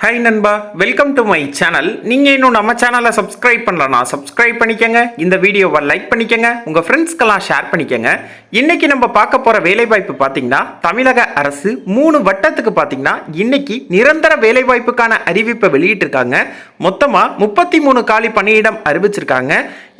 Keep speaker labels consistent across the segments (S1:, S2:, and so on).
S1: Hi நண்பா, welcome to my channel. நீங்கள் இன்னும் நம்ம சேனலை சப்ஸ்கிரைப் பண்ணலன்னா சப்ஸ்கிரைப் பண்ணிக்கங்க. இந்த வீடியோவை லைக் பண்ணிக்கங்க, உங்கள் ஃப்ரெண்ட்ஸ்க்கெல்லாம் ஷேர் பண்ணிக்கங்க. இன்னைக்கு நம்ம பார்க்க போகிற வேலைவாய்ப்பு பார்த்தீங்கன்னா, தமிழக அரசு 3 வட்டத்துக்கு பார்த்தீங்கன்னா இன்னைக்கு நிரந்தர வேலைவாய்ப்புக்கான அறிவிப்பை வெளியிட்டிருக்காங்க. மொத்தமாக 33 காலி பணியிடம் அறிவிச்சிருக்காங்க.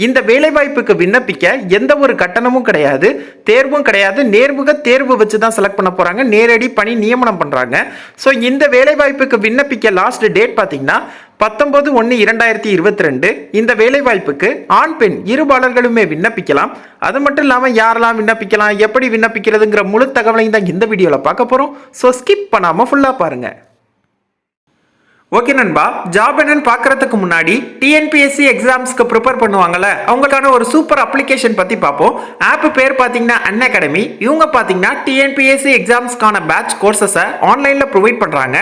S1: இந்த வேலைவாய்ப்புக்கு விண்ணப்பிக்க எந்த ஒரு கட்டணமும் கிடையாது, தேர்வும் கிடையாது. நேர்முக தேர்வு வச்சு தான் செலக்ட் பண்ண போகிறாங்க. நேரடி பணி நியமனம் பண்ணுறாங்க. ஸோ இந்த வேலைவாய்ப்புக்கு விண்ணப்பிக்க லாஸ்ட் டேட் பார்த்தீங்கன்னா 19/1/2022. இந்த வேலைவாய்ப்புக்கு ஆண் பெண் இருபாலர்களுமே விண்ணப்பிக்கலாம். அது மட்டும் இல்லாமல் யாரெல்லாம் விண்ணப்பிக்கலாம், எப்படி விண்ணப்பிக்கிறதுங்கிற முழு தகவலையும் தான் இந்த வீடியோவில் பார்க்க போகிறோம். ஸோ ஸ்கிப் பண்ணாமல் ஃபுல்லாக பாருங்கள். ஓகே நண்பா, ஜாப் என்னன்னு பார்க்கறதுக்கு முன்னாடி டிஎன்பிஎஸ்சி எக்ஸாம்ஸ்க்கு ப்ரிப்பேர் பண்ணுவாங்கல்ல, அவங்களுக்கான ஒரு சூப்பர் அப்ளிகேஷன் பற்றி பார்ப்போம். ஆப் பேர் பார்த்தீங்கன்னா அன்அகாடமி. இவங்க பார்த்தீங்கன்னா டிஎன்பிஎஸ்சி எக்ஸாம்ஸ்க்கான பேட்ச் கோர்சஸை ஆன்லைனில் ப்ரொவைட் பண்ணுறாங்க.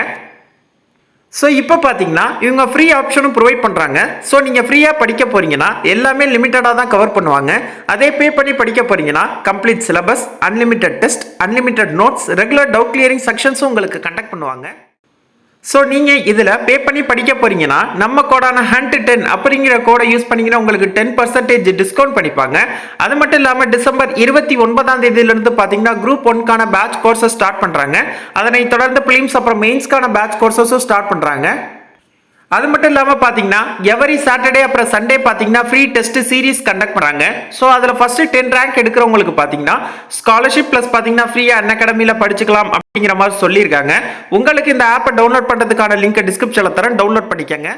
S1: ஸோ இப்போ பார்த்தீங்கன்னா இவங்க ஃப்ரீ ஆப்ஷனும் ப்ரொவைட் பண்ணுறாங்க. ஸோ நீங்கள் ஃப்ரீயாக படிக்க போகிறீங்கன்னா எல்லாமே லிமிட்டடாக தான் கவர் பண்ணுவாங்க. அதே பே பண்ணி படிக்க போகிறீங்கன்னா complete syllabus, unlimited test, unlimited notes, regular doubt clearing செக்ஷன்ஸும் உங்களுக்கு கண்டக்ட் பண்ணுவாங்க. ஸோ நீங்கள் இதில் பே பண்ணி படிக்க போகிறீங்கன்னா நம்ம கோடான HUNT10 அப்படிங்கிற கோடை யூஸ் பண்ணிங்கன்னா உங்களுக்கு 10% டிஸ்கவுண்ட் பண்ணிப்பாங்க. அது மட்டும் இல்லாமல் டிசம்பர் 29ஆம் தேதியிலிருந்து பார்த்தீங்கன்னா குரூப் 1க்கான பேட்ச் கோர்ஸஸ் ஸ்டார்ட் பண்ணுறாங்க. அதனை தொடர்ந்து பிலிம்ஸ் அப்புறம் மெயின்ஸ்க்கான பேட்ச் கோர்ஸஸும் ஸ்டார்ட் பண்ணுறாங்க. அது மட்டும் இல்லாமல் பார்த்தீங்கன்னா எவரி சாட்டர்டே அப்புறம் சண்டே பார்த்தீங்கன்னா ஃப்ரீ டெஸ்ட் சீரீஸ் கண்டக்ட் பண்ணுறாங்க. ஸோ அதில் ஃபஸ்ட்டு 10 ரேங்க் எடுக்கிறவங்களுக்கு பார்த்தீங்கன்னா ஸ்காலர்ஷிப் ப்ளஸ் பார்த்தீங்கன்னா ஃப்ரீயாக அன்அகாடமியில் படிச்சுக்கலாம் அப்படிங்கிற மாதிரி சொல்லியிருக்காங்க. உங்களுக்கு இந்த ஆப்பை டவுன்லோட் பண்ணுறதுக்கான லிங்க் டிஸ்கிரிப்ஷனில் தரேன், டவுன்லோட் பண்ணிக்கங்க.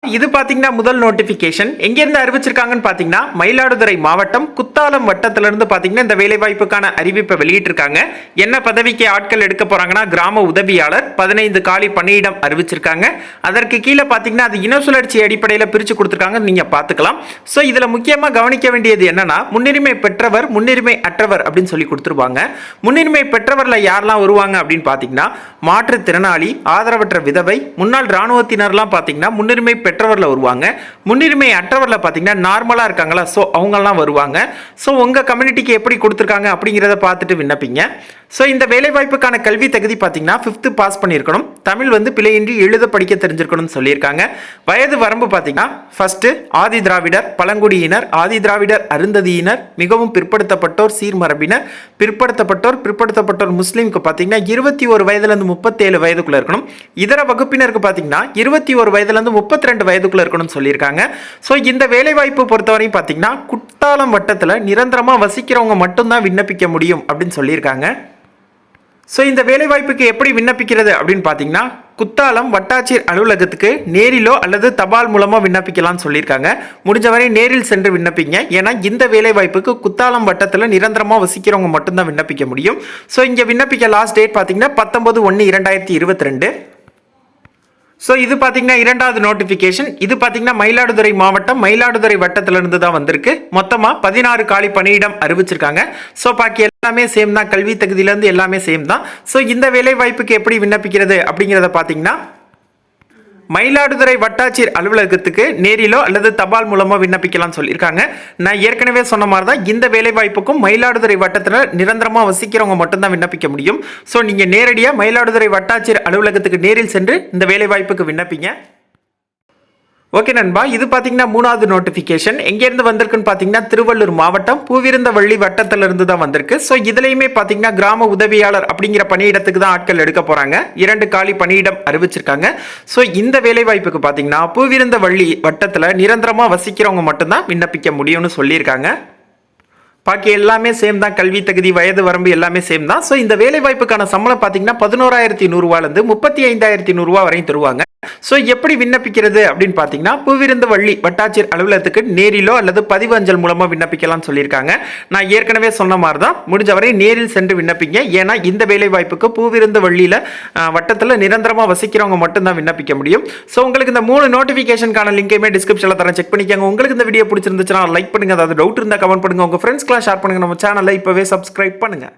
S1: இது பார்த்தீங்கன்னா முதல் நோட்டிஃபிகேஷன் எங்கேருந்து அறிவிச்சிருக்காங்கன்னு பார்த்தீங்கன்னா மயிலாடுதுறை மாவட்டம் குத்தாலம் வட்டத்திலிருந்து பார்த்தீங்கன்னா இந்த வேலைவாய்ப்புக்கான அறிவிப்பை வெளியிட்டிருக்காங்க. என்ன பதவிக்கு ஆட்கள் எடுக்க போறாங்கன்னா கிராம உதவியாளர் 15 காலி பணியிடம் அறிவிச்சிருக்காங்க. அதற்கு கீழே பார்த்தீங்கன்னா அது இன சுழற்சி அடிப்படையில் பிரித்து கொடுத்துருக்காங்க, நீங்கள் பார்த்துக்கலாம். ஸோ இதில் முக்கியமாக கவனிக்க வேண்டியது என்னன்னா முன்னுரிமை பெற்றவர், முன்னுரிமை அற்றவர் அப்படின்னு சொல்லி கொடுத்துருவாங்க. முன்னுரிமை பெற்றவரில் யாரெல்லாம் வருவாங்க அப்படின்னு பார்த்தீங்கன்னா மாற்றுத்திறனாளி, ஆதரவற்ற விதவை, முன்னாள் இராணுவத்தினர்லாம் பார்த்தீங்கன்னா முன்னுரிமை பெற்றவர்ல வருவாங்க. முன்னுரிமை அற்றவர்ல பாத்தீங்கன்னா நார்மலா இருக்காங்களா, சோ அவங்க எல்லாம் வருவாங்க. சோ உங்க கம்யூனிட்டிக்கு எப்படி கொடுத்திருக்காங்க அப்படிங்கறத பார்த்துட்டு விண்ணப்பிங்க. ஸோ இந்த வேலைவாய்ப்புக்கான கல்வி தகுதி பார்த்தீங்கன்னா 5th பாஸ் பண்ணியிருக்கணும். தமிழ் பிழையின்றி எழுத படிக்க தெரிஞ்சிருக்கணும்னு சொல்லியிருக்காங்க. வயது வரம்பு பார்த்தீங்கன்னா ஃபர்ஸ்ட் ஆதி திராவிடர், பழங்குடியினர், ஆதி திராவிடர், அருந்ததியினர், மிகவும் பிற்படுத்தப்பட்டோர், சீர்மரபினர், பிற்படுத்தப்பட்டோர் முஸ்லீமுக்கு பார்த்தீங்கன்னா 21 வயதுலேருந்து 37 வயதுக்குள்ள இருக்கணும். இதர வகுப்பினருக்கு பார்த்தீங்கன்னா 21 வயதுலேருந்து 32 வயதுக்குள்ள இருக்கணும்னு சொல்லியிருக்காங்க. ஸோ இந்த வேலைவாய்ப்பு பொறுத்தவரையும் பார்த்தீங்கன்னா குத்தாலம் வட்டத்தில் நிரந்தரமாக வசிக்கிறவங்க மட்டும்தான் விண்ணப்பிக்க முடியும் அப்படின்னு சொல்லியிருக்காங்க. ஸோ இந்த வேலைவாய்ப்புக்கு எப்படி விண்ணப்பிக்கிறது அப்படின்னு பார்த்தீங்கன்னா குத்தாலம் வட்டாட்சியர் அலுவலகத்துக்கு நேரிலோ அல்லது தபால் மூலமாக விண்ணப்பிக்கலாம்னு சொல்லியிருக்காங்க. முடிஞ்சவரை நேரில் சென்று விண்ணப்பிங்க. ஏன்னா இந்த வேலைவாய்ப்புக்கு குத்தாலம் வட்டத்தில் நிரந்தரமாக வசிக்கிறவங்க மட்டும்தான் விண்ணப்பிக்க முடியும். ஸோ இங்கே விண்ணப்பிக்க லாஸ்ட் டேட் பார்த்தீங்கன்னா 19/1/2022. ஸோ இது பார்த்தீங்கன்னா இரண்டாவது நோட்டிஃபிகேஷன். இது பார்த்தீங்கன்னா மயிலாடுதுறை மாவட்டம் மயிலாடுதுறை வட்டத்திலிருந்து தான் வந்திருக்கு. மொத்தமாக 16 காலி பணியிடம் அறிவிச்சிருக்காங்க. ஸோ பாக்கி எல்லாமே சேம் தான், கல்வி தகுதியிலேருந்து எல்லாமே சேம் தான். ஸோ இந்த வேலை வாய்ப்புக்கு எப்படி விண்ணப்பிக்கிறது அப்படிங்கிறத பார்த்தீங்கன்னா மயிலாடுதுறை வட்டாட்சியர் அலுவலகத்துக்கு நேரிலோ அல்லது தபால் மூலமாக விண்ணப்பிக்கலாம் சொல்லியிருக்காங்க. நான் ஏற்கனவே சொன்ன மாதிரி தான் இந்த வேலைவாய்ப்புக்கும் மயிலாடுதுறை வட்டத்தில் நிரந்தரமாக வசிக்கிறவங்க மட்டும்தான் விண்ணப்பிக்க முடியும். ஸோ நீங்கள் நேரடியாக மயிலாடுதுறை வட்டாட்சியர் அலுவலகத்துக்கு நேரில் சென்று இந்த வேலைவாய்ப்புக்கு விண்ணப்பிங்க. ஓகே நண்பா, இது பார்த்தீங்கன்னா 3வது நோட்டிஃபிகேஷன் எங்கேருந்து வந்திருக்குன்னு பார்த்தீங்கன்னா திருவள்ளூர் மாவட்டம் பூவிருந்தவள்ளி வட்டத்திலிருந்து தான் வந்திருக்கு. ஸோ இதுலையுமே பார்த்தீங்கன்னா கிராம உதவியாளர் அப்படிங்கிற பணியிடத்துக்கு தான் ஆட்கள் எடுக்க போகிறாங்க. 2 காலி பணியிடம் அறிவிச்சிருக்காங்க. ஸோ இந்த வேலைவாய்ப்புக்கு பார்த்தீங்கன்னா பூவிருந்தவள்ளி வட்டத்தில் நிரந்தரமாக வசிக்கிறவங்க மட்டும்தான் விண்ணப்பிக்க முடியும்னு சொல்லியிருக்காங்க. பாக்கி எல்லாமே சேம் தான், கல்வி தகுதி, வயது வரம்பு எல்லாமே சேம் தான். ஸோ இந்த வேலைவாய்ப்புக்கான சம்பளம் பார்த்தீங்கன்னா 11,100 ரூபாயிலிருந்து 35,100 ரூபா வரையும் தருவாங்க. ஸோ எப்படி விண்ணப்பிக்கிறது அப்படின்னு பார்த்தீங்கன்னா பூவிருந்தவள்ளி வட்டாட்சியர் அலுவலகத்துக்கு நேரிலோ அல்லது பதிவு அஞ்சல் மூலமாக விண்ணப்பிக்கலாம்னு சொல்லியிருக்காங்க. நான் ஏற்கனவே சொன்ன மாதிரி தான் முடிஞ்சவரை நேரில் சென்று விண்ணப்பிங்க. ஏன்னா இந்த வேலைவாய்ப்புக்கு பூவிருந்தவள்ளியில் வட்டத்தில் நிரந்தரமாக வசிக்கிறவங்க மட்டும்தான் விண்ணப்பிக்க முடியும். ஸோ உங்களுக்கு இந்த 3 நோட்டிஃபிகேஷனுக்கான லிங்கையுமே டிஸ்கிரிப்ஷனில் தரேன், செக் பண்ணிக்கோங்க. உங்களுக்கு இந்த வீடியோ பிடிச்சிருந்துச்சுன்னா லைக் பண்ணுங்க, அதாவது டவுட் இருந்தால் கமெண்ட் பண்ணுங்க, உங்கள் ஃப்ரெண்ட்ஸ்க்குலாம் ஷேர் பண்ணுங்க. நம்ம சேனலை இப்போவே சப்ஸ்கிரைப் பண்ணுங்க.